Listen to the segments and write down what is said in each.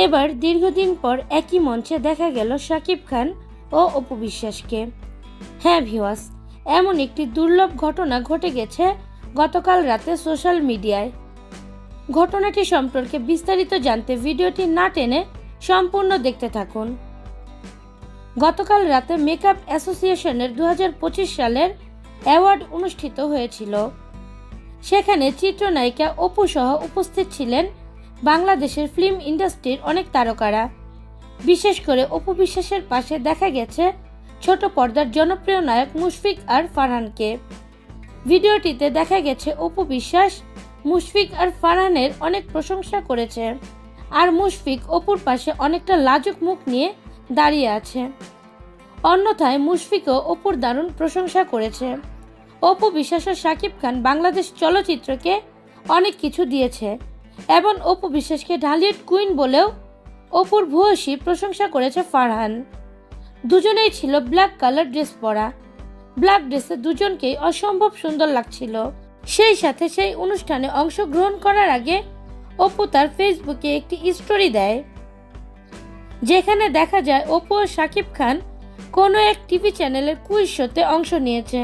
এবার দীর্ঘদিন পর একই মঞ্চে দেখা গেল শাকিব খান ও অপু বিশ্বাসকে। হ্যাঁ ভিউয়ার্স, এমন একটি দুর্লভ ঘটনা ঘটে গেছে গতকাল রাতে সোশ্যাল মিডিয়ায়। ঘটনাটি সম্পর্কে বিস্তারিত জানতে ভিডিওটি না টেনে সম্পূর্ণ দেখতে থাকুন। গতকাল রাতে মেকআপ অ্যাসোসিয়েশনের 2025 সালের অ্যাওয়ার্ড অনুষ্ঠিত হয়েছিল। সেখানে চিত্রনায়িকা অপু সহ উপস্থিত ছিলেন বাংলাদেশের ফিল্ম ইন্ডাস্ট্রির অনেক তারকারা। বিশেষ করে অপু বিশ্বাসের পাশে দেখা গেছে ছোট পর্দার জনপ্রিয় নায়ক মুশফিক আর ফারহানকে। ভিডিওটিতে দেখা গেছে অপু বিশ্বাস মুশফিক আর ফারহানের অনেক প্রশংসা করেছে, আর মুশফিক অপুর পাশে অনেকটা লাজুক মুখ নিয়ে দাঁড়িয়ে আছে। অন্যথায় মুশফিকও অপুর দারুণ প্রশংসা করেছে। অপু বিশ্বাস ও শাকিব খান বাংলাদেশ চলচ্চিত্রকে অনেক কিছু দিয়েছে এবং অপু বিশ্বাসকে ঢালিউড কুইন বলেও অপুর ভূয়সী প্রশংসা করেছে ফারহান। দুজনেই ছিল ব্ল্যাক কালার ড্রেস পরা। ব্ল্যাক ড্রেসে দুজনকেই অসম্ভব সুন্দর লাগছিল। সেই সাথে সেই অনুষ্ঠানে অংশগ্রহণ করার আগে অপু তার ফেসবুকে একটি স্টোরি দেয়, যেখানে দেখা যায় অপু ও শাকিব খান কোনো এক টিভি চ্যানেলের কুইজ শোতে অংশ নিয়েছে।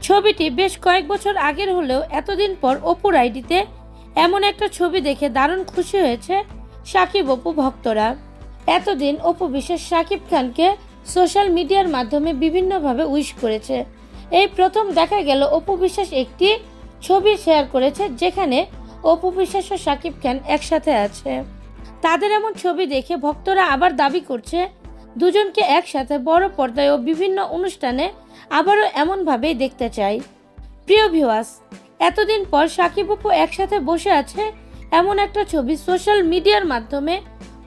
ছবিটি বেশ কয়েক বছর আগের হলেও এতদিন পর অপুর আইডিতে এমন একটা ছবি দেখে দারুণ খুশি হয়েছে শাকিব অপু ভক্তরা। এতদিন অপু বিশ্বাস শাকিব খানকে সোশ্যাল মিডিয়ার মাধ্যমে বিভিন্নভাবে উইশ করেছে। এই প্রথম দেখা গেল অপু বিশ্বাস একটি ছবি শেয়ার করেছে, যেখানে অপু বিশ্বাস ও শাকিব খান একসাথে আছে। তাদের এমন ছবি দেখে ভক্তরা আবার দাবি করছে দুজনকে একসাথে বড় পর্দায় ও বিভিন্ন অনুষ্ঠানে আবারও এমনভাবেই দেখতে চাই। প্রিয় ভিউয়ার্স, এতদিন পর শাকিব অপু একসাথে বসে আছে এমন একটা ছবি সোশ্যাল মিডিয়ার মাধ্যমে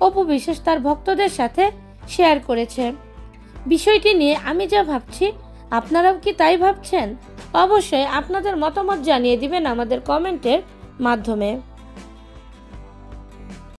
অপু বিশ্বাস তার ভক্তদের সাথে শেয়ার করেছে। বিষয়টি নিয়ে আমি যা ভাবছি, আপনারাও কি তাই ভাবছেন? অবশ্যই আপনাদের মতামত জানিয়ে দিবেন আমাদের কমেন্টের মাধ্যমে।